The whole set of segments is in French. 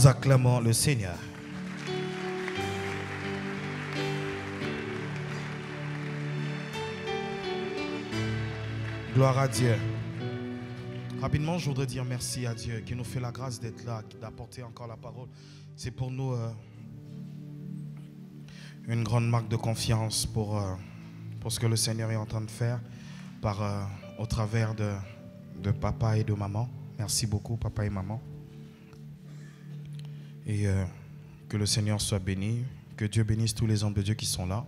Nous acclamons le Seigneur. Gloire à Dieu. Rapidement, je voudrais dire merci à Dieu qui nous fait la grâce d'être là, d'apporter encore la parole. C'est pour nous une grande marque de confiance pour ce que le Seigneur est en train de faire au travers de papa et de maman. Merci beaucoup, papa et maman. Et que le Seigneur soit béni, que Dieu bénisse tous les hommes de Dieu qui sont là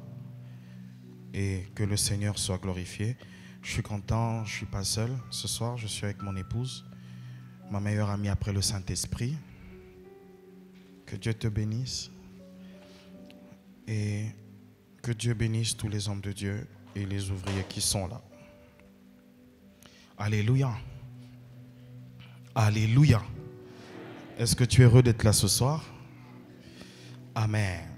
et que le Seigneur soit glorifié. Je suis content, je ne suis pas seul ce soir, je suis avec mon épouse, ma meilleure amie après le Saint-Esprit. Que Dieu te bénisse et que Dieu bénisse tous les hommes de Dieu et les ouvriers qui sont là. Alléluia. Alléluia. Est-ce que tu es heureux d'être là ce soir? Amen.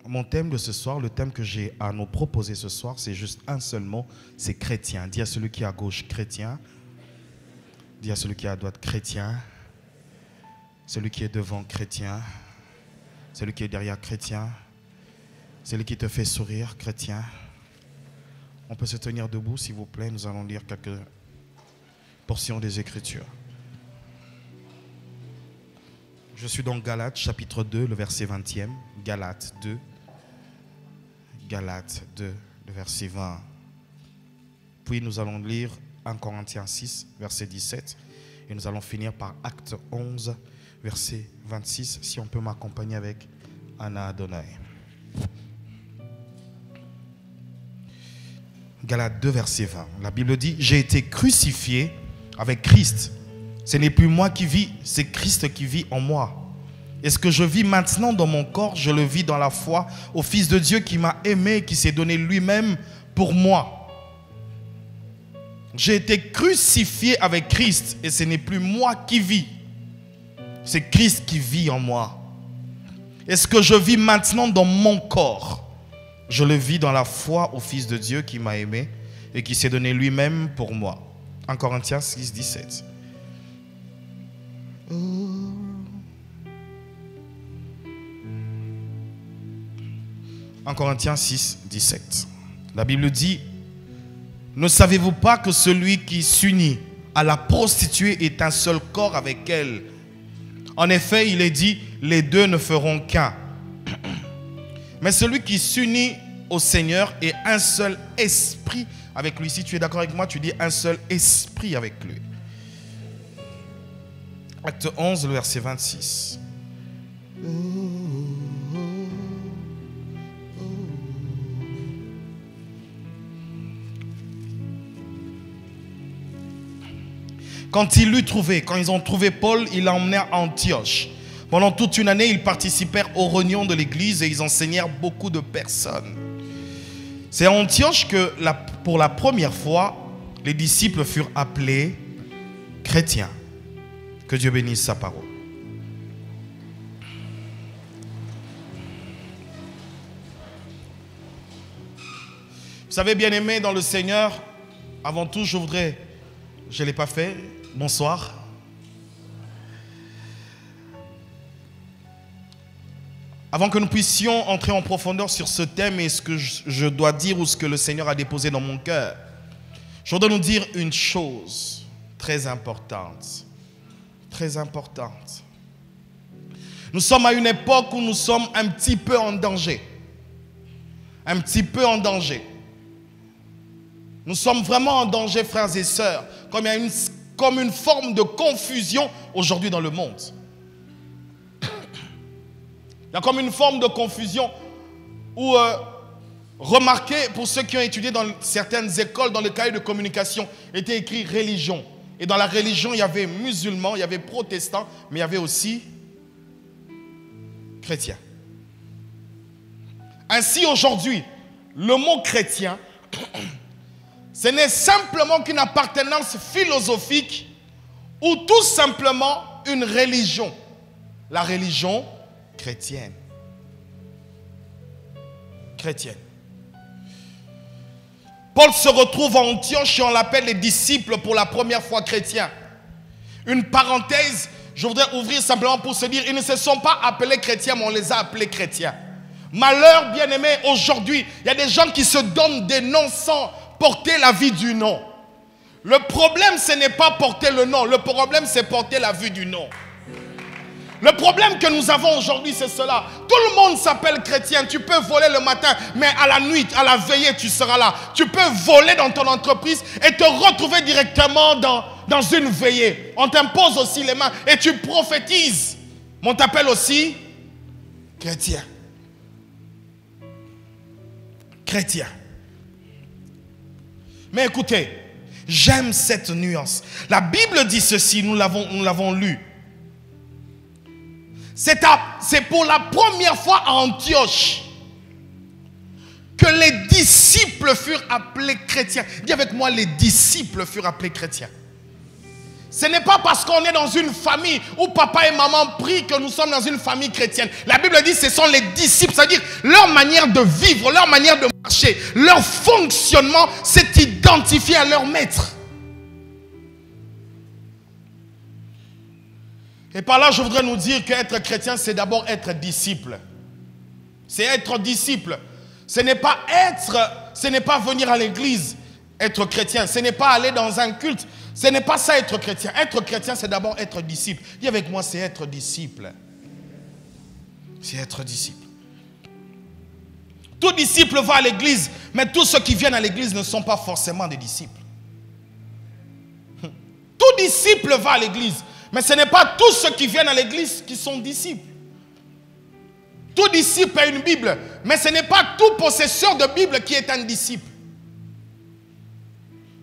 Mon thème de ce soir, le thème que j'ai à nous proposer ce soir, c'est juste un seul mot, c'est chrétien. Dis à celui qui est à gauche, chrétien. Dis à celui qui est à droite, chrétien. Celui qui est devant, chrétien. Celui qui est derrière, chrétien. Celui qui te fait sourire, chrétien. On peut se tenir debout, s'il vous plaît. Nous allons lire quelques portions des Écritures. Je suis dans Galates, chapitre 2, le verset 20e. Galates 2. Galates 2, le verset 20. Puis nous allons lire 1 Corinthiens 6, verset 17. Et nous allons finir par Acte 11, verset 26. Si on peut m'accompagner avec Anna Adonai. Galates 2, verset 20. La Bible dit, j'ai été crucifié avec Christ. Ce n'est plus moi qui vis, c'est Christ qui vit en moi. Et ce que je vis maintenant dans mon corps, je le vis dans la foi au Fils de Dieu qui m'a aimé, qui s'est donné lui-même pour moi. J'ai été crucifié avec Christ et ce n'est plus moi qui vis, c'est Christ qui vit en moi. Et ce que je vis maintenant dans mon corps, je le vis dans la foi au Fils de Dieu qui m'a aimé et qui s'est donné lui-même pour moi. 1 Corinthiens 6, 17. En Corinthiens 6, 17. La Bible dit, ne savez-vous pas que celui qui s'unit à la prostituée est un seul corps avec elle? En effet, il est dit, les deux ne feront qu'un. Mais celui qui s'unit au Seigneur est un seul esprit avec lui. Si tu es d'accord avec moi, tu dis un seul esprit avec lui. Acte 11, le verset 26. Quand ils ont trouvé Paul, ils l'emmenèrent à Antioche. Pendant toute une année, ils participèrent aux réunions de l'église et ils enseignèrent beaucoup de personnes. C'est à Antioche que pour la première fois, les disciples furent appelés chrétiens. Que Dieu bénisse sa parole. Vous savez, bien-aimés dans le Seigneur, avant tout, je ne l'ai pas fait, bonsoir. Avant que nous puissions entrer en profondeur sur ce thème et ce que je dois dire ou ce que le Seigneur a déposé dans mon cœur, je voudrais nous dire une chose très importante. Très importante. Nous sommes à une époque où nous sommes un petit peu en danger. Un petit peu en danger. Nous sommes vraiment en danger, frères et sœurs. Comme il y a comme une forme de confusion aujourd'hui dans le monde. Il y a comme une forme de confusion où, remarquez, pour ceux qui ont étudié dans certaines écoles, dans le cahier de communication, était écrit religion. Et dans la religion, il y avait musulmans, il y avait protestants, mais il y avait aussi chrétiens. Ainsi, aujourd'hui, le mot chrétien, ce n'est simplement qu'une appartenance philosophique ou tout simplement une religion. La religion chrétienne. Chrétienne. Paul se retrouve à Antioche et on l'appelle les disciples pour la première fois chrétiens. Une parenthèse, je voudrais ouvrir simplement pour se dire, ils ne se sont pas appelés chrétiens, mais on les a appelés chrétiens. Malheur, bien-aimé, aujourd'hui, il y a des gens qui se donnent des noms sans porter la vie du nom. Le problème, ce n'est pas porter le nom. Le problème, c'est porter la vie du nom. Le problème que nous avons aujourd'hui, c'est cela. Tout le monde s'appelle chrétien. Tu peux voler le matin, mais à la nuit, à la veillée, tu seras là. Tu peux voler dans ton entreprise et te retrouver directement dans une veillée. On t'impose aussi les mains et tu prophétises. Mais on t'appelle aussi chrétien. Chrétien. Mais écoutez, j'aime cette nuance. La Bible dit ceci, nous l'avons lu. C'est pour la première fois à Antioche que les disciples furent appelés chrétiens. Dis avec moi, les disciples furent appelés chrétiens. Ce n'est pas parce qu'on est dans une famille où papa et maman prient que nous sommes dans une famille chrétienne. La Bible dit que ce sont les disciples, c'est-à-dire leur manière de vivre, leur manière de marcher, leur fonctionnement s'est identifié à leur maître. Et par là, je voudrais nous dire qu'être chrétien, c'est d'abord être disciple. C'est être disciple. Ce n'est pas venir à l'église, être chrétien. Ce n'est pas aller dans un culte. Ce n'est pas ça être chrétien. Être chrétien, c'est d'abord être disciple. Dis avec moi, c'est être disciple. C'est être disciple. Tout disciple va à l'église, mais tous ceux qui viennent à l'église ne sont pas forcément des disciples. Tout disciple va à l'église, mais ce n'est pas tous ceux qui viennent à l'église qui sont disciples. Tout disciple a une Bible, mais ce n'est pas tout possesseur de Bible qui est un disciple.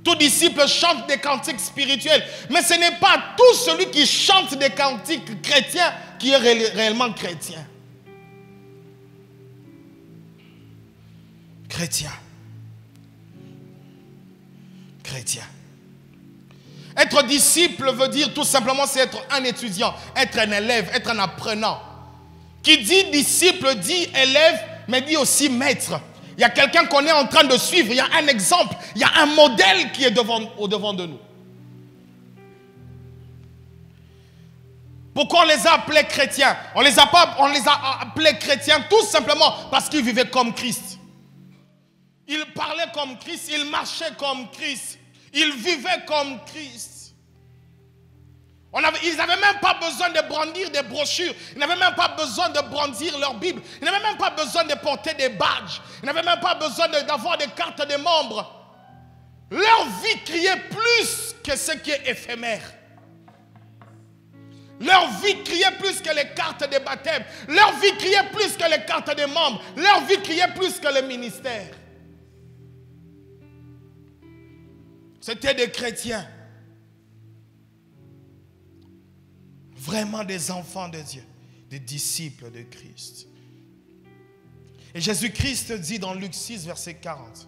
Tout disciple chante des cantiques spirituels, mais ce n'est pas tout celui qui chante des cantiques chrétiens qui est réellement chrétien. Chrétien. Chrétien. Être disciple veut dire tout simplement, c'est être un étudiant, être un élève, être un apprenant. Qui dit disciple dit élève, mais dit aussi maître. Il y a quelqu'un qu'on est en train de suivre, il y a un exemple, il y a un modèle qui est au devant de nous. Pourquoi on les a appelés chrétiens? On les a appelés chrétiens tout simplement parce qu'ils vivaient comme Christ. Ils parlaient comme Christ, ils marchaient comme Christ, ils vivaient comme Christ. Ils n'avaient même pas besoin de brandir des brochures. Ils n'avaient même pas besoin de brandir leur Bible. Ils n'avaient même pas besoin de porter des badges. Ils n'avaient même pas besoin d'avoir des cartes de membres. Leur vie criait plus que ce qui est éphémère. Leur vie criait plus que les cartes de baptême. Leur vie criait plus que les cartes de membres. Leur vie criait plus que le ministère. C'était des chrétiens. Vraiment des enfants de Dieu, des disciples de Christ. Et Jésus-Christ dit dans Luc 6, verset 40,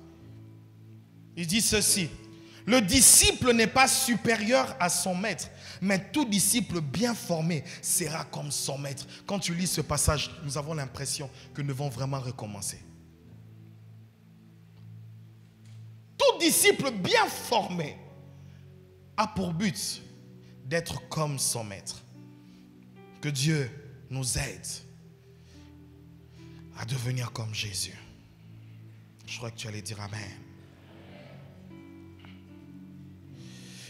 il dit ceci: le disciple n'est pas supérieur à son maître, mais tout disciple bien formé sera comme son maître. Quand tu lis ce passage, nous avons l'impression que nous devons vraiment recommencer. Tout disciple bien formé a pour but d'être comme son maître. Que Dieu nous aide à devenir comme Jésus. Je crois que tu allais dire Amen.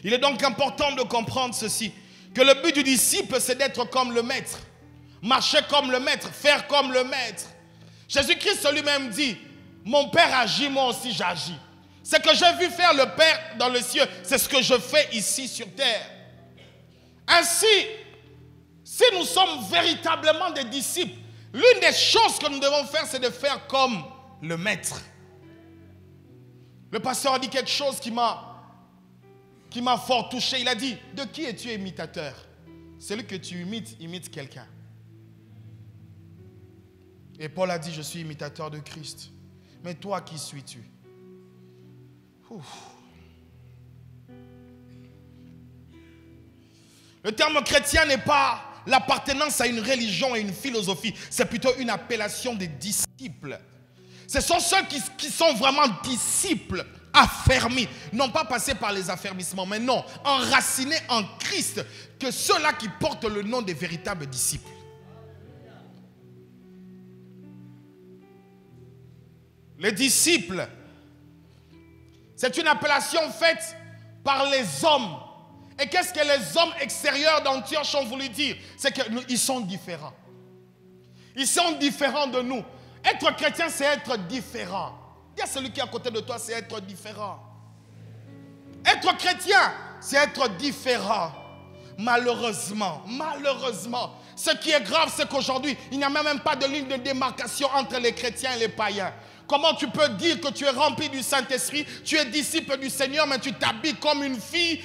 Il est donc important de comprendre ceci, que le but du disciple, c'est d'être comme le maître, marcher comme le maître, faire comme le maître. Jésus-Christ lui-même dit, mon Père agit, moi aussi j'agis. Ce que j'ai vu faire le Père dans le ciel, c'est ce que je fais ici sur terre. Ainsi, si nous sommes véritablement des disciples, l'une des choses que nous devons faire, c'est de faire comme le maître. Le pasteur a dit quelque chose qui m'a fort touché. Il a dit, de qui es-tu imitateur? Celui que tu imites, imite quelqu'un. Et Paul a dit, je suis imitateur de Christ. Mais toi, qui suis-tu? Le terme chrétien n'est pas l'appartenance à une religion et une philosophie. C'est plutôt une appellation des disciples. Ce sont ceux qui sont vraiment disciples, affermis. Non pas passer par les affermissements, mais non, enracinés en Christ. Que ceux-là qui portent le nom des véritables disciples. Les disciples, c'est une appellation faite par les hommes. Et qu'est-ce que les hommes extérieurs d'Antioche ont voulu dire? C'est qu'ils sont différents. Ils sont différents de nous. Être chrétien, c'est être différent. Dis à celui qui est à côté de toi, c'est être différent. Être chrétien, c'est être différent. Malheureusement, ce qui est grave, c'est qu'aujourd'hui, il n'y a même pas de ligne de démarcation entre les chrétiens et les païens. Comment tu peux dire que tu es rempli du Saint-Esprit, tu es disciple du Seigneur, mais tu t'habilles comme une fille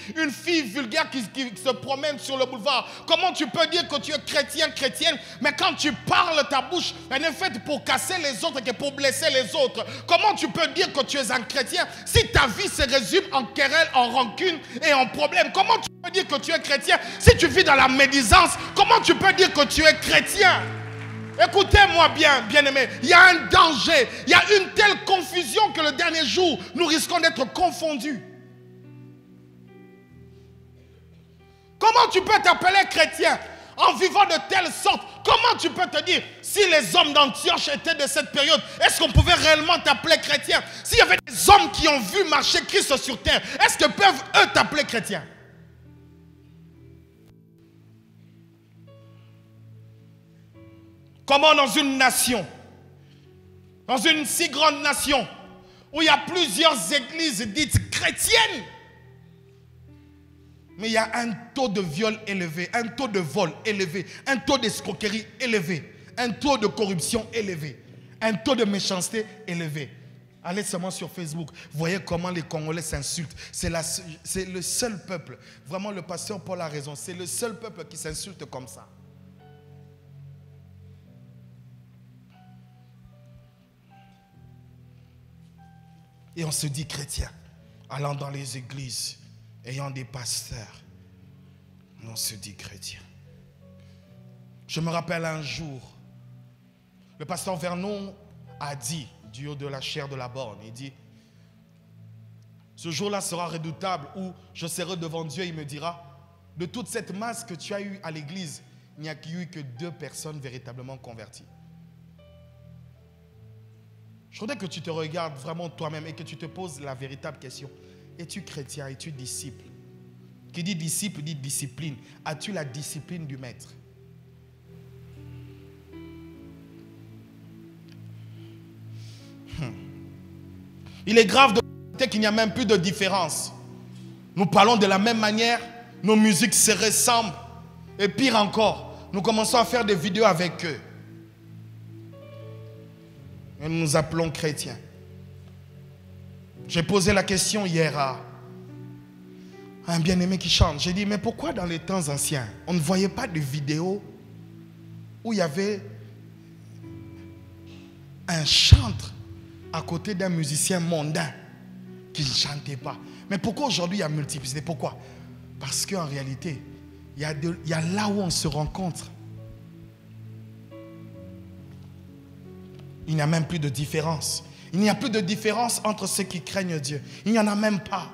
vulgaire qui se promène sur le boulevard? Comment tu peux dire que tu es chrétienne, mais quand tu parles, ta bouche, elle est faite pour casser les autres que pour blesser les autres? Comment tu peux dire que tu es un chrétien si ta vie se résume en querelle, en rancune et en problème? Comment tu peux dire que tu es chrétien si tu vis dans la médisance? Comment tu peux dire que tu es chrétien? Écoutez-moi bien, bien-aimés, il y a un danger, il y a une telle confusion que le dernier jour, nous risquons d'être confondus. Comment tu peux t'appeler chrétien en vivant de telle sorte? Comment tu peux te dire, si les hommes d'Antioche étaient de cette période, est-ce qu'on pouvait réellement t'appeler chrétien? S'il y avait des hommes qui ont vu marcher Christ sur terre, est-ce qu'ils peuvent eux t'appeler chrétien? Comment dans une nation, dans une si grande nation, où il y a plusieurs églises dites chrétiennes, mais il y a un taux de viol élevé, un taux de vol élevé, un taux d'escroquerie élevé, un taux de corruption élevé, un taux de méchanceté élevé. Allez seulement sur Facebook, voyez comment les Congolais s'insultent. C'est le seul peuple, vraiment le pasteur Paul a raison, c'est le seul peuple qui s'insulte comme ça. Et on se dit chrétien, allant dans les églises, ayant des pasteurs. On se dit chrétien. Je me rappelle un jour, le pasteur Vernon a dit, du haut de la chair de la borne, il dit, ce jour-là sera redoutable où je serai devant Dieu, il me dira, de toute cette masse que tu as eue à l'église, il n'y a eu que 2 personnes véritablement converties. Je voudrais que tu te regardes vraiment toi-même et que tu te poses la véritable question. Es-tu chrétien? Es-tu disciple? Qui dit disciple dit discipline. As-tu la discipline du maître? Il est grave de constater qu'il n'y a même plus de différence. Nous parlons de la même manière, nos musiques se ressemblent. Et pire encore, nous commençons à faire des vidéos avec eux. Et nous nous appelons chrétiens. J'ai posé la question hier à un bien-aimé qui chante. J'ai dit, mais pourquoi dans les temps anciens, on ne voyait pas de vidéos où il y avait un chantre à côté d'un musicien mondain qui ne chantait pas? Mais pourquoi aujourd'hui il y a multiplicité? Pourquoi? Parce qu'en réalité, il y a là où on se rencontre. Il n'y a même plus de différence. Il n'y a plus de différence entre ceux qui craignent Dieu. Il n'y en a même pas.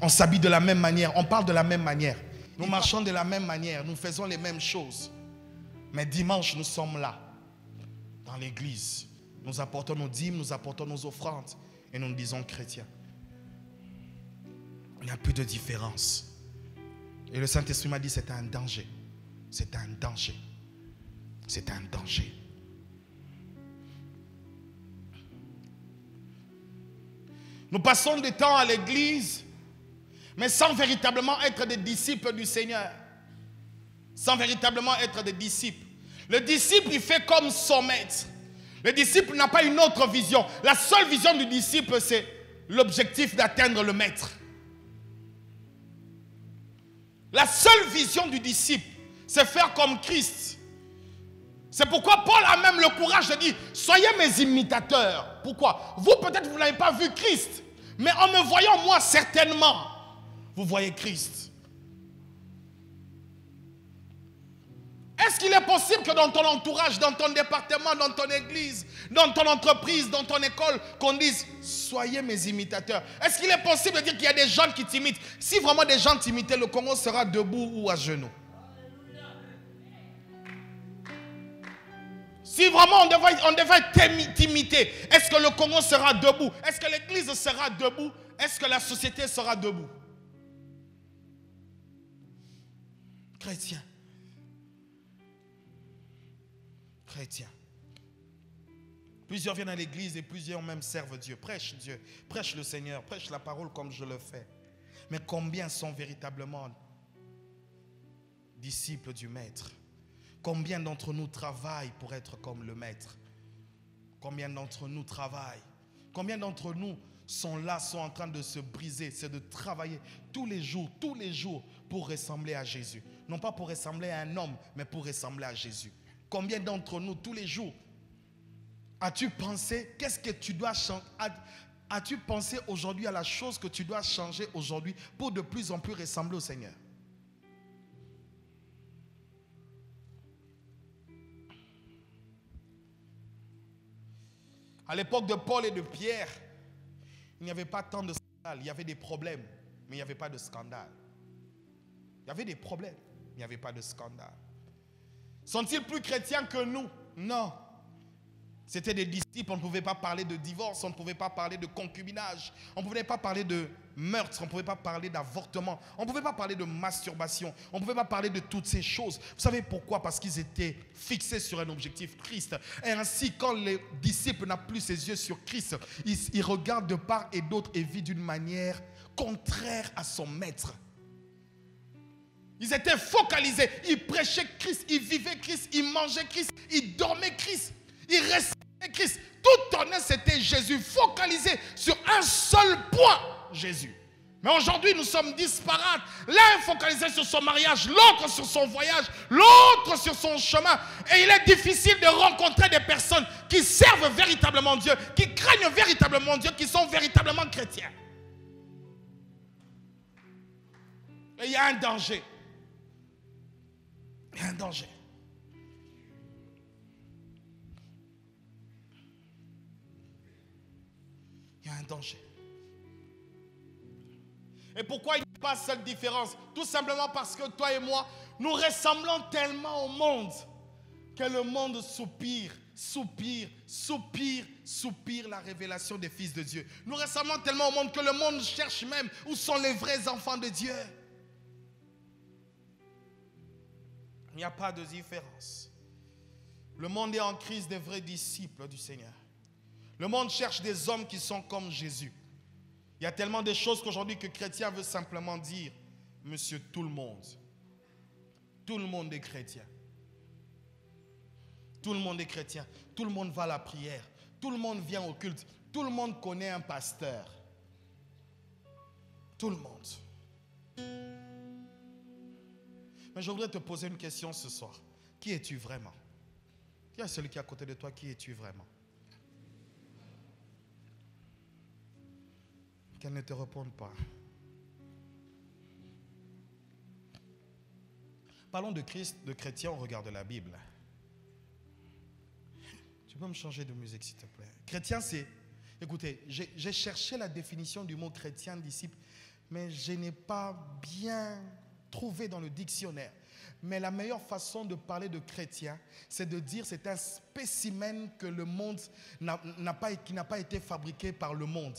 On s'habille de la même manière, on parle de la même manière. Nous marchons de la même manière, nous faisons les mêmes choses. Mais dimanche, nous sommes là, dans l'église. Nous apportons nos dîmes, nous apportons nos offrandes et nous nous disons chrétiens. Il n'y a plus de différence. Et le Saint-Esprit m'a dit, c'est un danger. C'est un danger. C'est un danger. Nous passons du temps à l'église, mais sans véritablement être des disciples du Seigneur. Sans véritablement être des disciples. Le disciple, il fait comme son maître. Le disciple n'a pas une autre vision. La seule vision du disciple, c'est l'objectif d'atteindre le maître. La seule vision du disciple, c'est faire comme Christ. C'est pourquoi Paul a même le courage de dire, soyez mes imitateurs. Pourquoi? Vous, peut-être, vous n'avez pas vu Christ. Mais en me voyant, moi, certainement, vous voyez Christ. Est-ce qu'il est possible que dans ton entourage, dans ton département, dans ton église, dans ton entreprise, dans ton école, qu'on dise « Soyez mes imitateurs ». Est-ce qu'il est possible de dire qu'il y a des gens qui t'imitent? Si vraiment des gens t'imitaient, le Congo sera debout ou à genoux. Si vraiment on devait t'imiter, est-ce que le Congo sera debout? Est-ce que l'église sera debout? Est-ce que la société sera debout? Chrétien. Chrétien. Plusieurs viennent à l'église et plusieurs même servent Dieu. Prêche le Seigneur, prêche la parole comme je le fais. Mais combien sont véritablement disciples du Maître? Combien d'entre nous travaillent pour être comme le Maître? Combien d'entre nous travaillent? Combien d'entre nous sont là, sont en train de se briser? C'est de travailler tous les jours pour ressembler à Jésus. Non pas pour ressembler à un homme, mais pour ressembler à Jésus. Combien d'entre nous, tous les jours, as-tu pensé, qu'est-ce que tu dois changer? As-tu pensé aujourd'hui à la chose que tu dois changer aujourd'hui pour de plus en plus ressembler au Seigneur? À l'époque de Paul et de Pierre, il n'y avait pas tant de scandales. Il y avait des problèmes, mais il n'y avait pas de scandale. Il y avait des problèmes, mais il n'y avait pas de scandale. Sont-ils plus chrétiens que nous? Non. C'était des disciples, on ne pouvait pas parler de divorce, on ne pouvait pas parler de concubinage, on ne pouvait pas parler de meurtre, on ne pouvait pas parler d'avortement, on ne pouvait pas parler de masturbation, on ne pouvait pas parler de toutes ces choses. Vous savez pourquoi? Parce qu'ils étaient fixés sur un objectif, Christ. Et ainsi, quand les disciples n'ont plus ses yeux sur Christ, ils regardent de part et d'autre et vivent d'une manière contraire à son maître. Ils étaient focalisés, ils prêchaient Christ, ils vivaient Christ, ils mangeaient Christ, ils dormaient Christ, ils respectaient Christ. Tout en eux, c'était Jésus, focalisé sur un seul point, Jésus. Mais aujourd'hui, nous sommes disparates. L'un est focalisé sur son mariage, l'autre sur son voyage, l'autre sur son chemin. Et il est difficile de rencontrer des personnes qui servent véritablement Dieu, qui craignent véritablement Dieu, qui sont véritablement chrétiens. Et il y a un danger. Il y a un danger. Il y a un danger. Et pourquoi il n'y a pas cette différence? Tout simplement parce que toi et moi, nous ressemblons tellement au monde que le monde soupire, soupire, soupire, soupire la révélation des fils de Dieu. Nous ressemblons tellement au monde que le monde cherche même où sont les vrais enfants de Dieu. Il n'y a pas de différence. Le monde est en crise des vrais disciples du Seigneur. Le monde cherche des hommes qui sont comme Jésus. Il y a tellement de choses qu'aujourd'hui que chrétien veut simplement dire, monsieur tout le monde. Tout le monde est chrétien. Tout le monde est chrétien. Tout le monde va à la prière. Tout le monde vient au culte. Tout le monde connaît un pasteur. Tout le monde. Mais je voudrais te poser une question ce soir. Qui es-tu vraiment? Qui est celui qui est à côté de toi? Qui es-tu vraiment? Qu'elle ne te réponde pas. Parlons de Christ, de chrétien au regard de la Bible. Tu peux me changer de musique s'il te plaît? Chrétien c'est... Écoutez, j'ai cherché la définition du mot chrétien, disciple, mais je n'ai pas bien trouvé dans le dictionnaire. Mais la meilleure façon de parler de chrétien, c'est de dire c'est un spécimen que le monde qui n'a pas été fabriqué par le monde.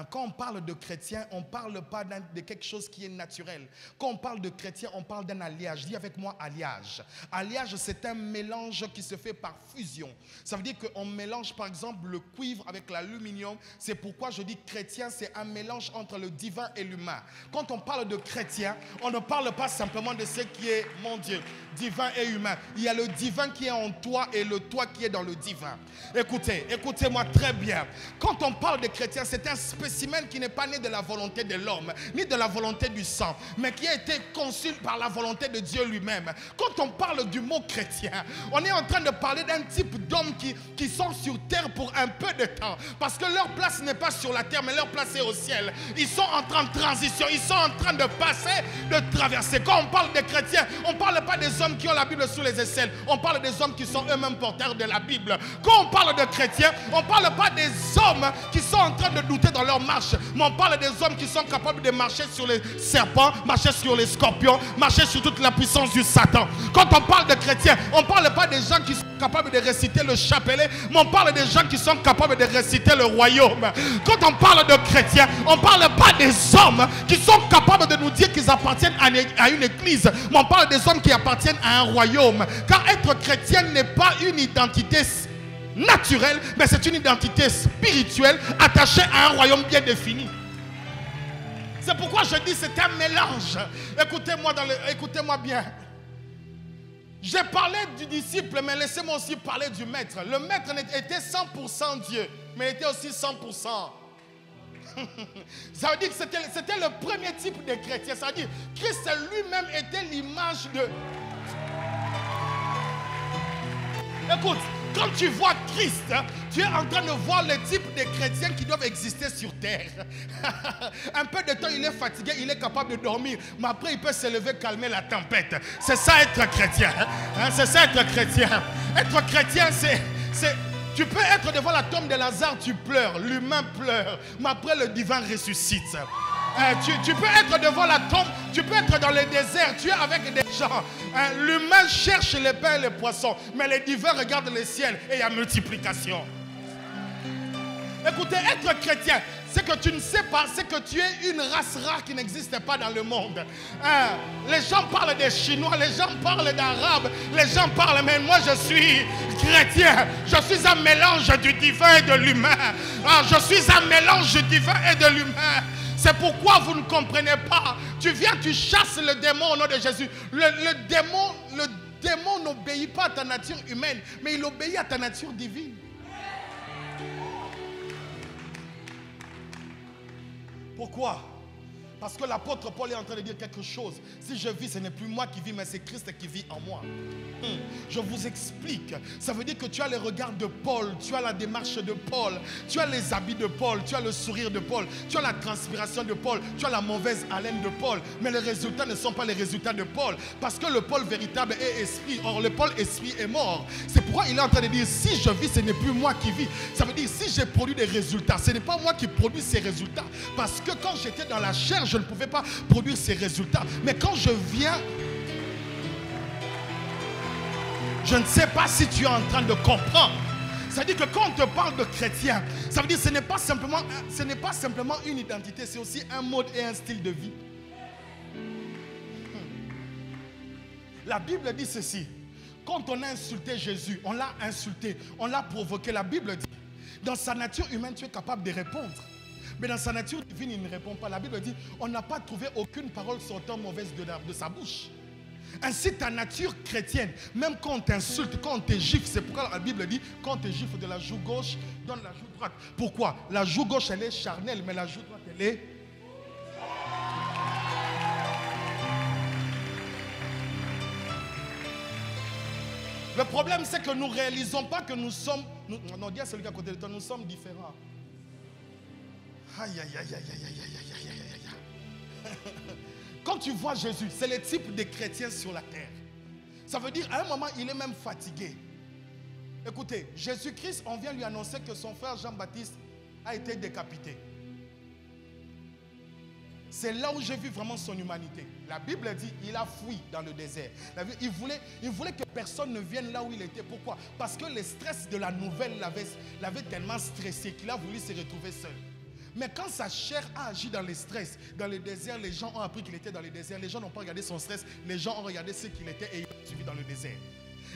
Quand on parle de chrétien, on ne parle pas de quelque chose qui est naturel. Quand on parle de chrétien, on parle d'un alliage. Dis avec moi alliage. Alliage, c'est un mélange qui se fait par fusion. Ça veut dire qu'on mélange par exemple le cuivre avec l'aluminium. C'est pourquoi je dis chrétien, c'est un mélange entre le divin et l'humain. Quand on parle de chrétien, on ne parle pas simplement de ce qui est mon Dieu, divin et humain. Il y a le divin qui est en toi et le toi qui est dans le divin. Écoutez-moi très bien. Quand on parle de chrétien, c'est un spécimen qui n'est pas né de la volonté de l'homme, ni de la volonté du sang, mais qui a été conçu par la volonté de Dieu lui-même. Quand on parle du mot chrétien, on est en train de parler d'un type d'hommes qui sont sur terre pour un peu de temps, parce que leur place n'est pas sur la terre, mais leur place est au ciel. Ils sont en train de transition, ils sont en train de passer, de traverser. Quand on parle de chrétiens, on ne parle parle pas des hommes qui ont la Bible sous les aisselles. On parle des hommes qui sont eux-mêmes porteurs de la Bible. Quand on parle de chrétiens, on ne parle pas des hommes qui sont en train de douter dans leur marche. Mais on parle des hommes qui sont capables de marcher sur les serpents, marcher sur les scorpions, marcher sur toute la puissance du Satan. Quand on parle de chrétiens, on ne parle pas des gens qui sont capables de réciter le chapelet, mais on parle des gens qui sont capables de réciter le royaume. Quand on parle de chrétiens, on ne parle pas des hommes qui sont capables de nous dire qu'ils appartiennent à une église, mais on parle des hommes qui appartiennent à un royaume. Car être chrétien n'est pas une identité naturelle, mais c'est une identité spirituelle attachée à un royaume bien défini. C'est pourquoi je dis c'est un mélange. Écoutez-moi bien. J'ai parlé du disciple, mais laissez-moi aussi parler du maître. Le maître était 100% Dieu, mais il était aussi 100%. Ça veut dire que c'était le premier type de chrétien. Ça veut dire que Christ lui-même était l'image de... Écoute, quand tu vois Christ, tu es en train de voir le type de chrétiens qui doivent exister sur terre. Un peu de temps, il est fatigué, il est capable de dormir, mais après, il peut se lever, calmer la tempête. C'est ça être chrétien. C'est ça être chrétien. Être chrétien, c'est... Tu peux être devant la tombe de Lazare, tu pleures, l'humain pleure, mais après le divin ressuscite. Tu peux être devant la tombe, tu peux être dans le désert, tu es avec des gens. L'humain cherche les pains et les poissons, mais le divin regarde le ciel et il y a multiplication. Écoutez, être chrétien, c'est que tu ne sais pas, c'est que tu es une race rare qui n'existe pas dans le monde. Les gens parlent des Chinois, les gens parlent d'Arabes, les gens parlent, mais moi je suis chrétien. Je suis un mélange du divin et de l'humain. Je suis un mélange du divin et de l'humain. C'est pourquoi vous ne comprenez pas. Tu viens, tu chasses le démon au nom de Jésus. Le démon n'obéit pas à ta nature humaine, mais il obéit à ta nature divine. Pourquoi? Parce que l'apôtre Paul est en train de dire quelque chose. Si je vis, ce n'est plus moi qui vis, mais c'est Christ qui vit en moi. Je vous explique. Ça veut dire que tu as le regard de Paul, tu as la démarche de Paul, tu as les habits de Paul, tu as le sourire de Paul, tu as la transpiration de Paul, tu as la mauvaise haleine de Paul. Mais les résultats ne sont pas les résultats de Paul. Parce que le Paul véritable est esprit. Or, le Paul esprit est mort. C'est pourquoi il est en train de dire, si je vis, ce n'est plus moi qui vis. Ça veut dire, si j'ai produit des résultats, ce n'est pas moi qui produis ces résultats. Parce que quand j'étais dans la chair, je ne pouvais pas produire ces résultats. Mais quand je viens, je ne sais pas si tu es en train de comprendre. Ça veut dire que quand on te parle de chrétien, ça veut dire que ce n'est pas simplement une identité, c'est aussi un mode et un style de vie. La Bible dit ceci. Quand on a insulté Jésus, on l'a insulté, on l'a provoqué. La Bible dit, dans sa nature humaine, tu es capable de répondre. Mais dans sa nature divine, il ne répond pas. La Bible dit, on n'a pas trouvé aucune parole sortant mauvaise de sa bouche. Ainsi, ta nature chrétienne, même quand on t'insulte, quand on te gifle, c'est pourquoi la Bible dit, quand on te gifle de la joue gauche, donne la joue droite. Pourquoi? La joue gauche, elle est charnelle, mais la joue droite, elle est... Le problème, c'est que nous ne réalisons pas que nous sommes... Non, dis à celui qui est à côté de toi, nous sommes différents. Aïe, aïe, aïe, aïe, aïe, aïe, aïe, aïe, aïe. Quand tu vois Jésus, c'est le type de chrétien sur la terre. Ça veut dire, à un moment, il est même fatigué. Écoutez, Jésus-Christ, on vient lui annoncer que son frère Jean-Baptiste a été décapité. C'est là où j'ai vu vraiment son humanité. La Bible dit, il a fui dans le désert. Il voulait que personne ne vienne là où il était. Pourquoi? Parce que le stress de la nouvelle l'avait tellement stressé qu'il a voulu se retrouver seul. Mais quand sa chair a agi dans le stress, dans le désert, les gens ont appris qu'il était dans le désert. Les gens n'ont pas regardé son stress, les gens ont regardé ce qu'il était et ils l'ont suivi dans le désert.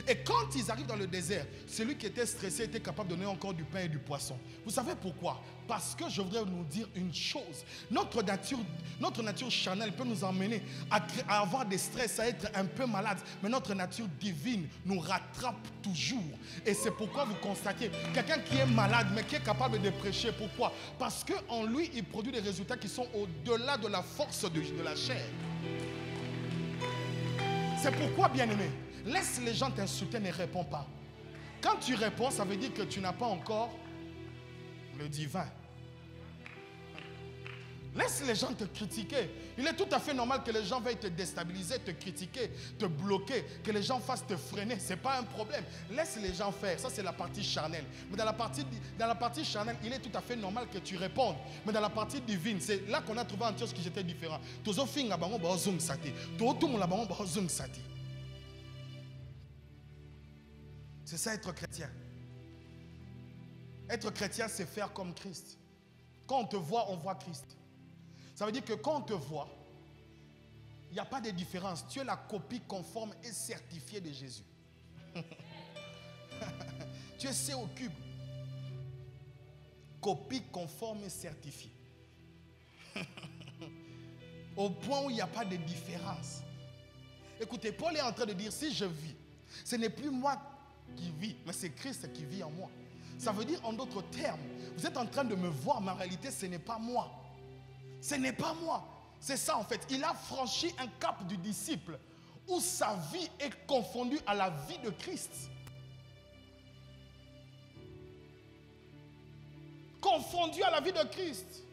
Et quand ils arrivent dans le désert, celui qui était stressé était capable de donner encore du pain et du poisson. Vous savez pourquoi? Parce que je voudrais nous dire une chose. Notre nature charnelle peut nous emmener à avoir des stress, à être un peu malade. Mais notre nature divine nous rattrape toujours. Et c'est pourquoi vous constatez quelqu'un qui est malade, mais qui est capable de prêcher. Pourquoi? Parce qu'en lui, il produit des résultats qui sont au-delà de la force de la chair. C'est pourquoi, bien-aimé, laisse les gens t'insulter, ne réponds pas. Quand tu réponds, ça veut dire que tu n'as pas encore le divin. Laisse les gens te critiquer. Il est tout à fait normal que les gens veuillent te déstabiliser, te critiquer, te bloquer, que les gens fassent te freiner. Ce n'est pas un problème. Laisse les gens faire. Ça, c'est la partie charnelle. Mais dans la partie charnelle, il est tout à fait normal que tu répondes. Mais dans la partie divine, c'est là qu'on a trouvé en chose qui était différent. C'est ça être chrétien. Être chrétien, c'est faire comme Christ. Quand on te voit, on voit Christ. Ça veut dire que quand on te voit, il n'y a pas de différence. Tu es la copie conforme et certifiée de Jésus. Tu es C au cube. Copie conforme et certifiée. Au point où il n'y a pas de différence. Écoutez, Paul est en train de dire, si je vis, ce n'est plus moi qui vis, mais c'est Christ qui vit en moi. Ça veut dire, en d'autres termes, vous êtes en train de me voir, mais en réalité, ce n'est pas moi. Ce n'est pas moi. C'est ça en fait. Il a franchi un cap du disciple où sa vie est confondue à la vie de Christ. Confondu à la vie de Christ.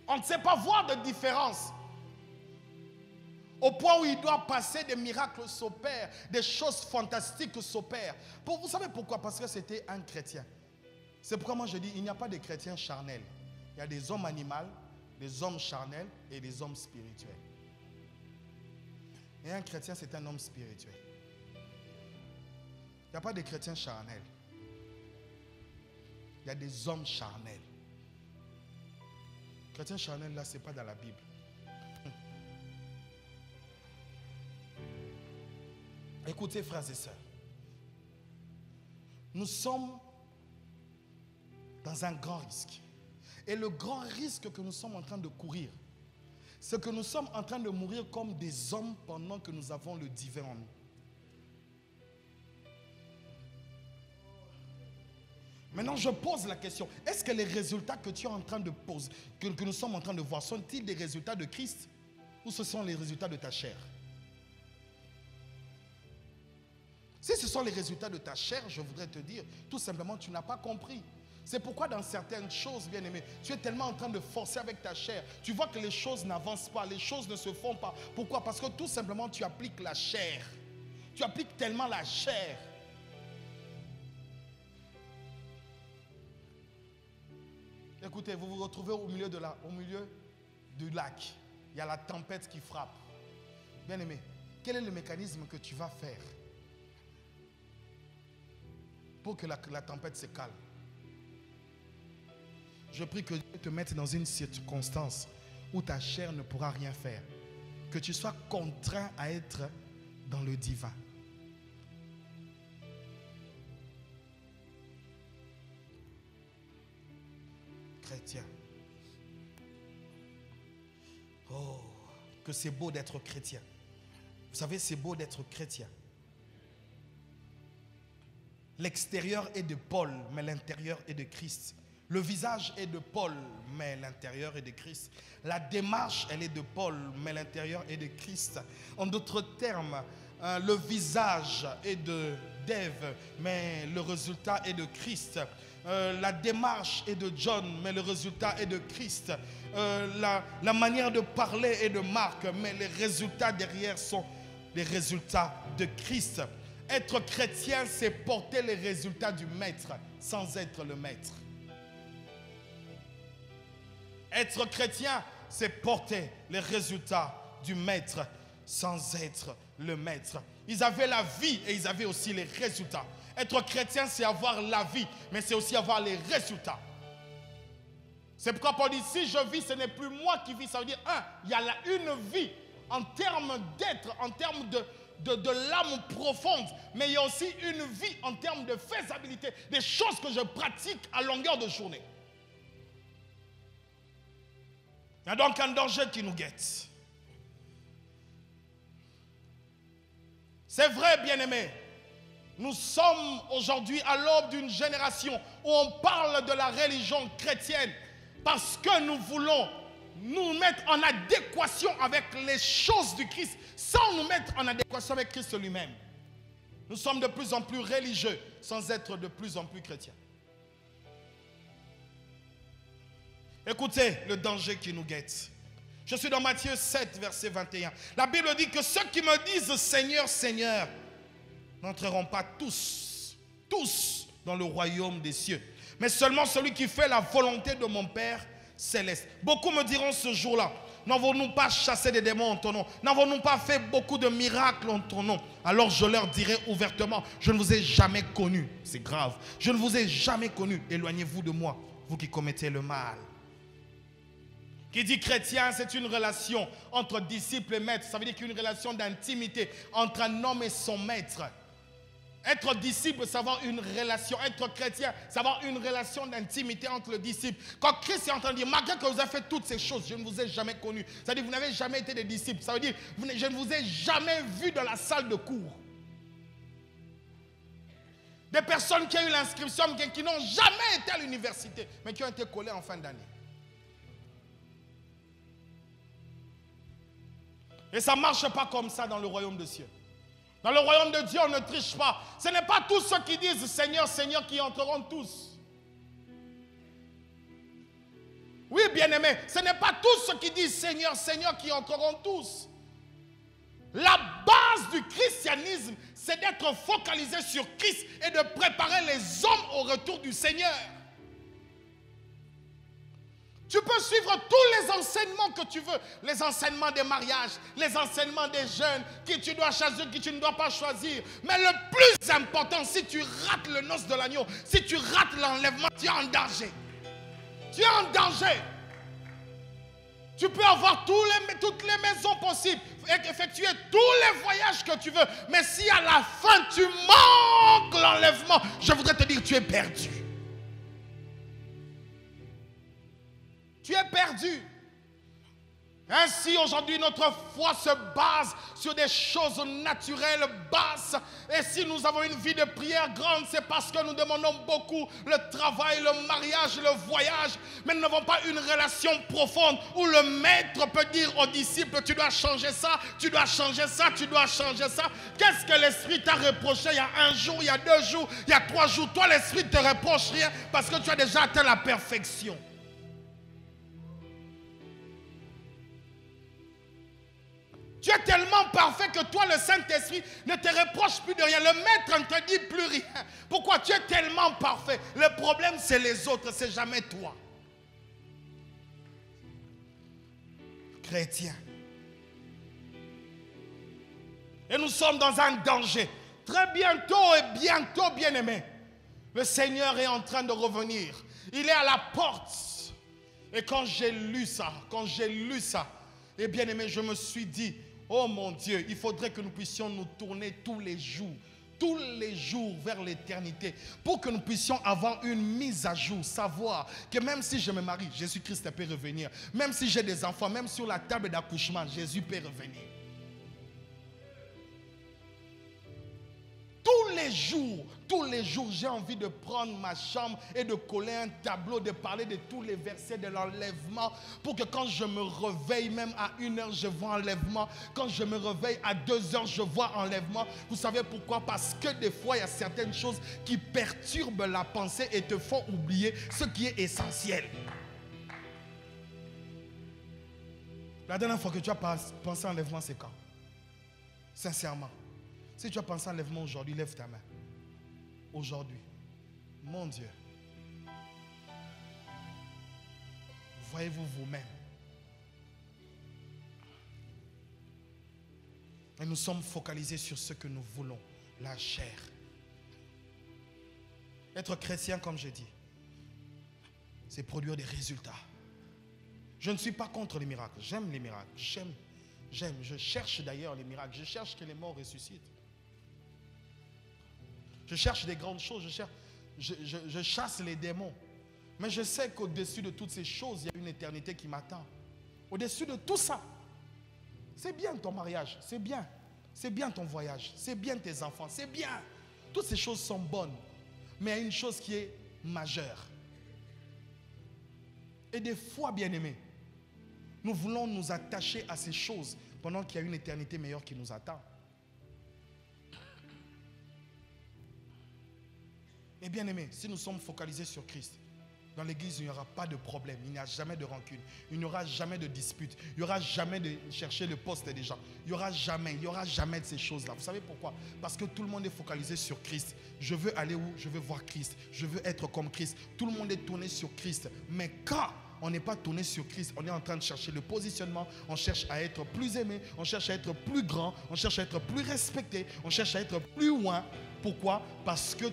On ne sait pas voir de différence. Au point où il doit passer, des miracles s'opèrent, des choses fantastiques s'opèrent. Vous savez pourquoi? Parce que c'était un chrétien. C'est pourquoi moi je dis, il n'y a pas de chrétiens charnels. Il y a des hommes animaux, des hommes charnels et des hommes spirituels. Et un chrétien, c'est un homme spirituel. Il n'y a pas de chrétiens charnels. Il y a des hommes charnels. Chrétien charnel, là, ce n'est pas dans la Bible. Écoutez, frères et sœurs. Nous sommes dans un grand risque. Et le grand risque que nous sommes en train de courir, c'est que nous sommes en train de mourir comme des hommes pendant que nous avons le divin en nous. Maintenant, je pose la question. Est-ce que les résultats que tu es en train de poser, que nous sommes en train de voir, sont-ils des résultats de Christ ou ce sont les résultats de ta chair? Si ce sont les résultats de ta chair, je voudrais te dire, tout simplement, tu n'as pas compris. C'est pourquoi dans certaines choses, bien aimé, tu es tellement en train de forcer avec ta chair. Tu vois que les choses n'avancent pas, les choses ne se font pas. Pourquoi? Parce que tout simplement, tu appliques la chair. Tu appliques tellement la chair. Écoutez, vous vous retrouvez au milieu du lac. Il y a la tempête qui frappe. Bien aimé, quel est le mécanisme que tu vas faire pour que la tempête se calme? Je prie que Dieu te mette dans une circonstance où ta chair ne pourra rien faire. Que tu sois contraint à être dans le divin. Chrétien. Oh, que c'est beau d'être chrétien. Vous savez, c'est beau d'être chrétien. L'extérieur est de Paul, mais l'intérieur est de Christ. Le visage est de Paul, mais l'intérieur est de Christ. La démarche, elle est de Paul, mais l'intérieur est de Christ. En d'autres termes, le visage est d'Ève, mais le résultat est de Christ. La démarche est de John, mais le résultat est de Christ. La manière de parler est de Marc, mais les résultats derrière sont les résultats de Christ. Être chrétien, c'est porter les résultats du maître sans être le maître. Être chrétien, c'est porter les résultats du maître sans être le maître. Ils avaient la vie et ils avaient aussi les résultats. Être chrétien, c'est avoir la vie, mais c'est aussi avoir les résultats. C'est pourquoi Paul dit, si je vis, ce n'est plus moi qui vis. Ça veut dire, il y a là une vie en termes d'être, en termes de l'âme profonde, mais il y a aussi une vie en termes de faisabilité, des choses que je pratique à longueur de journée. Il y a donc un danger qui nous guette. C'est vrai, bien-aimés, nous sommes aujourd'hui à l'aube d'une génération où on parle de la religion chrétienne parce que nous voulons nous mettre en adéquation avec les choses du Christ sans nous mettre en adéquation avec Christ lui-même. Nous sommes de plus en plus religieux sans être de plus en plus chrétiens. Écoutez le danger qui nous guette. Je suis dans Matthieu 7, verset 21. La Bible dit que ceux qui me disent Seigneur, Seigneur, n'entreront pas tous dans le royaume des cieux, mais seulement celui qui fait la volonté de mon Père céleste. Beaucoup me diront ce jour-là, n'avons-nous pas chassé des démons en ton nom? N'avons-nous pas fait beaucoup de miracles en ton nom? Alors je leur dirai ouvertement, je ne vous ai jamais connu. C'est grave. Je ne vous ai jamais connu. Éloignez-vous de moi, vous qui commettez le mal. Qui dit chrétien, c'est une relation entre disciple et maître. Ça veut dire qu'il y a une relation d'intimité entre un homme et son maître. Être disciple, c'est avoir une relation. Être chrétien, c'est avoir une relation d'intimité entre le disciple. Quand Christ est en train de dire, malgré que vous avez fait toutes ces choses, je ne vous ai jamais connu. Ça veut dire que vous n'avez jamais été des disciples. Ça veut dire, je ne vous ai jamais vu dans la salle de cours. Des personnes qui ont eu l'inscription, qui n'ont jamais été à l'université, mais qui ont été collées en fin d'année. Et ça ne marche pas comme ça dans le royaume de Dieu. Dans le royaume de Dieu, on ne triche pas. Ce n'est pas tous ceux qui disent Seigneur, Seigneur qui entreront tous. Oui, bien-aimés, ce n'est pas tous ceux qui disent Seigneur, Seigneur qui entreront tous. La base du christianisme, c'est d'être focalisé sur Christ et de préparer les hommes au retour du Seigneur. Tu peux suivre tous les enseignements que tu veux. Les enseignements des mariages, les enseignements des jeunes, qui tu dois choisir, qui tu ne dois pas choisir. Mais le plus important, si tu rates le noce de l'agneau, si tu rates l'enlèvement, tu es en danger. Tu es en danger. Tu peux avoir toutes les maisons possibles, effectuer tous les voyages que tu veux. Mais si à la fin tu manques l'enlèvement, je voudrais te dire que tu es perdu. Tu es perdu. Ainsi, aujourd'hui, notre foi se base sur des choses naturelles, basses. Et si nous avons une vie de prière grande, c'est parce que nous demandons beaucoup le travail, le mariage, le voyage. Mais nous n'avons pas une relation profonde où le maître peut dire aux disciples, tu dois changer ça, tu dois changer ça, tu dois changer ça. Qu'est-ce que l'Esprit t'a reproché il y a un jour, il y a 2 jours, il y a 3 jours? Toi, l'Esprit ne te reproche rien parce que tu as déjà atteint la perfection. Tu es tellement parfait que toi, le Saint-Esprit, ne te reproche plus de rien. Le Maître ne te dit plus rien. Pourquoi? Tu es tellement parfait. Le problème, c'est les autres, c'est jamais toi. Chrétien. Et nous sommes dans un danger. Très bientôt, bien-aimés, le Seigneur est en train de revenir. Il est à la porte. Et quand j'ai lu ça, et bien-aimé, je me suis dit, oh mon Dieu, il faudrait que nous puissions nous tourner tous les jours vers l'éternité, pour que nous puissions avoir une mise à jour, savoir que même si je me marie, Jésus-Christ peut revenir. Même si j'ai des enfants, même sur la table d'accouchement, Jésus peut revenir. Tous les jours, j'ai envie de prendre ma chambre et de coller un tableau, de parler de tous les versets de l'enlèvement, pour que quand je me réveille, même à 1h, je vois enlèvement. Quand je me réveille à 2h, je vois enlèvement. Vous savez pourquoi? Parce que des fois, il y a certaines choses qui perturbent la pensée et te font oublier ce qui est essentiel. La dernière fois que tu as pensé à enlèvement, c'est quand? Sincèrement. Si tu as pensé à enlèvement aujourd'hui, lève ta main. Aujourd'hui. Mon Dieu. Voyez-vous vous-même. Et nous sommes focalisés sur ce que nous voulons, la chair. Être chrétien, comme je dis, c'est produire des résultats. Je ne suis pas contre les miracles. J'aime les miracles. J'aime. Je cherche d'ailleurs les miracles. Je cherche que les morts ressuscitent. Je cherche des grandes choses, je chasse les démons. Mais je sais qu'au-dessus de toutes ces choses, il y a une éternité qui m'attend. Au-dessus de tout ça, c'est bien ton mariage, c'est bien ton voyage, c'est bien tes enfants, c'est bien. Toutes ces choses sont bonnes. Mais il y a une chose qui est majeure. Et des fois, bien-aimés, nous voulons nous attacher à ces choses pendant qu'il y a une éternité meilleure qui nous attend. Et bien aimé, si nous sommes focalisés sur Christ, Dans l'église, il n'y aura pas de problème. Il n'y a jamais de rancune. Il n'y aura jamais de dispute. Il n'y aura jamais de chercher le poste des gens. Il n'y aura jamais de ces choses-là. Vous savez pourquoi? Parce que tout le monde est focalisé sur Christ. Je veux aller où? Je veux voir Christ. Je veux être comme Christ. Tout le monde est tourné sur Christ. Mais quand on n'est pas tourné sur Christ, on est en train de chercher le positionnement, on cherche à être plus aimé, on cherche à être plus grand, on cherche à être plus respecté, on cherche à être plus loin. Pourquoi? Parce que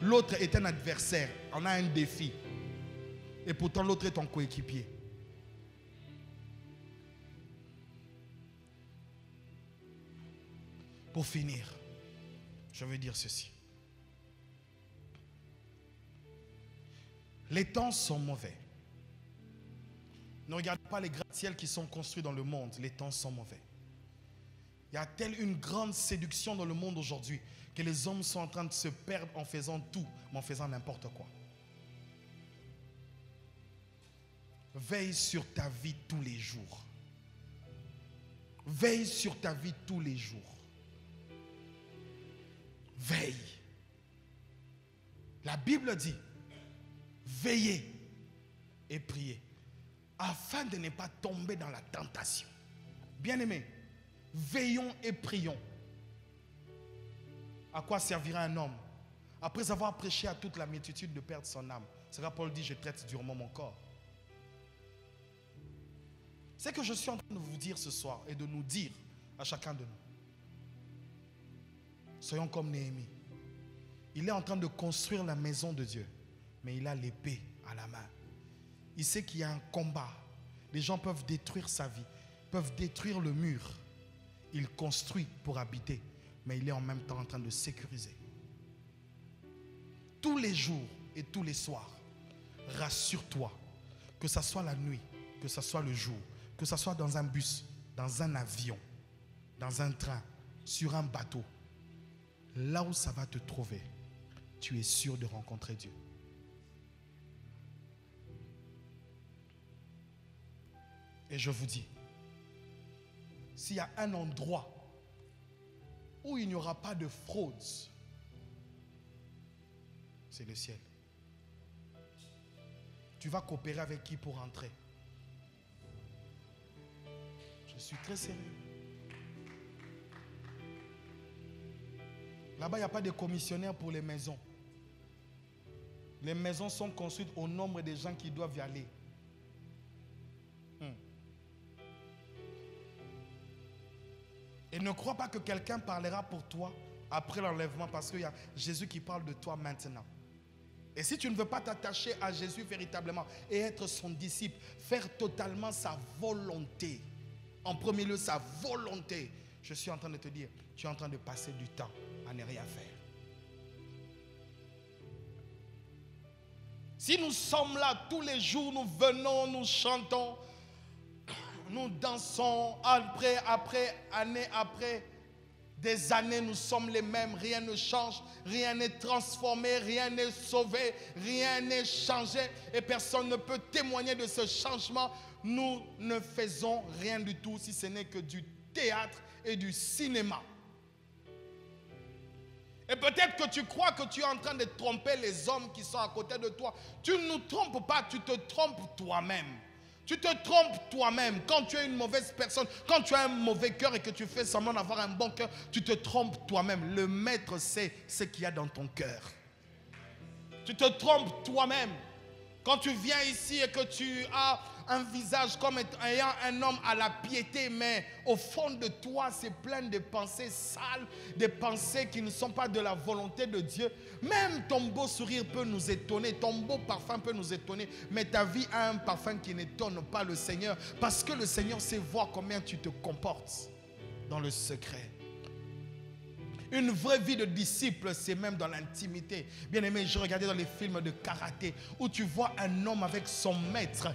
l'autre est un adversaire, on a un défi. Et pourtant l'autre est ton coéquipier. Pour finir, je veux dire ceci. Les temps sont mauvais. Ne regardez pas les gratte-ciels qui sont construits dans le monde. Les temps sont mauvais. Il y a telle une grande séduction dans le monde aujourd'hui que les hommes sont en train de se perdre en faisant tout, mais en faisant n'importe quoi. Veille sur ta vie tous les jours. Veille sur ta vie tous les jours. Veille. La Bible dit, veillez et priez, afin de ne pas tomber dans la tentation. Bien-aimés, veillons et prions. À quoi servira un homme après avoir prêché à toute la multitude de perdre son âme? C'est là Paul dit, je traite durement mon corps. C'est que je suis en train de vous dire ce soir et de nous dire à chacun de nous. Soyons comme Néhémie. Il est en train de construire la maison de Dieu, mais il a l'épée à la main. Il sait qu'il y a un combat. Les gens peuvent détruire sa vie, peuvent détruire le mur. Il construit pour habiter, mais il est en même temps en train de sécuriser. Tous les jours et tous les soirs, rassure-toi, que ce soit la nuit, que ce soit le jour, que ce soit dans un bus, dans un avion, dans un train, sur un bateau, là où ça va te trouver, tu es sûr de rencontrer Dieu. Et je vous dis, s'il y a un endroit où il n'y aura pas de fraude, c'est le ciel. Tu vas coopérer avec qui pour entrer? Je suis très sérieux. Là-bas, il n'y a pas de commissionnaire pour les maisons. Les maisons sont construites au nombre des gens qui doivent y aller. Et ne crois pas que quelqu'un parlera pour toi après l'enlèvement, parce qu'il y a Jésus qui parle de toi maintenant. Et si tu ne veux pas t'attacher à Jésus véritablement et être son disciple, faire totalement sa volonté, en premier lieu sa volonté, je suis en train de te dire, tu es en train de passer du temps à ne rien faire. Si nous sommes là tous les jours, nous venons, nous chantons, nous dansons, année après des années, nous sommes les mêmes, rien ne change, rien n'est transformé, rien n'est sauvé, rien n'est changé et personne ne peut témoigner de ce changement. Nous ne faisons rien du tout si ce n'est que du théâtre et du cinéma. Et peut-être que tu crois que tu es en train de tromper les hommes qui sont à côté de toi. Tu ne nous trompes pas, tu te trompes toi-même. Tu te trompes toi-même. Quand tu es une mauvaise personne, quand tu as un mauvais cœur et que tu fais semblant d'avoir un bon cœur, tu te trompes toi-même. Le maître sait ce qu'il y a dans ton cœur. Tu te trompes toi-même. Quand tu viens ici et que tu as un visage comme ayant un homme à la piété, mais au fond de toi, c'est plein de pensées sales, des pensées qui ne sont pas de la volonté de Dieu. Même ton beau sourire peut nous étonner, ton beau parfum peut nous étonner, mais ta vie a un parfum qui n'étonne pas le Seigneur, parce que le Seigneur sait voir combien tu te comportes dans le secret. Une vraie vie de disciple, c'est même dans l'intimité. Bien aimé, je regardais dans les films de karaté où tu vois un homme avec son maître.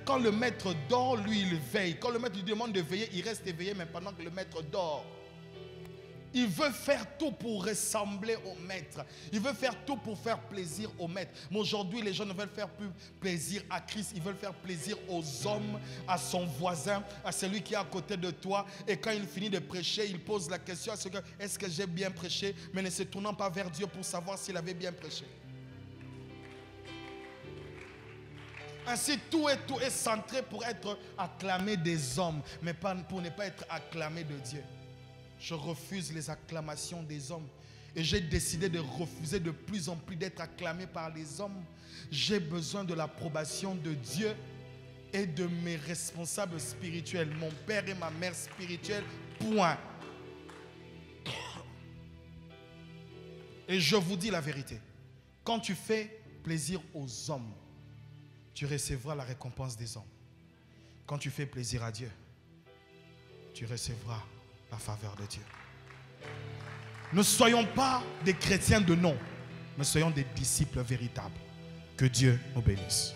Quand le maître dort, lui, il veille. Quand le maître lui demande de veiller, il reste éveillé, mais pendant que le maître dort. Il veut faire tout pour ressembler au maître. Il veut faire tout pour faire plaisir au maître. Mais aujourd'hui, les gens ne veulent faire plus plaisir à Christ. Ils veulent faire plaisir aux hommes, à son voisin, à celui qui est à côté de toi. Et quand il finit de prêcher, il pose la question à ce gars, est-ce que j'ai bien prêché? Mais ne se tournant pas vers Dieu pour savoir s'il avait bien prêché. Ainsi, tout est centré pour être acclamé des hommes, mais pas, pour ne pas être acclamé de Dieu. Je refuse les acclamations des hommes. Et j'ai décidé de refuser de plus en plus d'être acclamé par les hommes. J'ai besoin de l'approbation de Dieu et de mes responsables spirituels, mon père et ma mère spirituelle, point. Et je vous dis la vérité, quand tu fais plaisir aux hommes, tu recevras la récompense des hommes. Quand tu fais plaisir à Dieu, tu recevras la faveur de Dieu. Ne soyons pas des chrétiens de nom, mais soyons des disciples véritables. Que Dieu nous bénisse.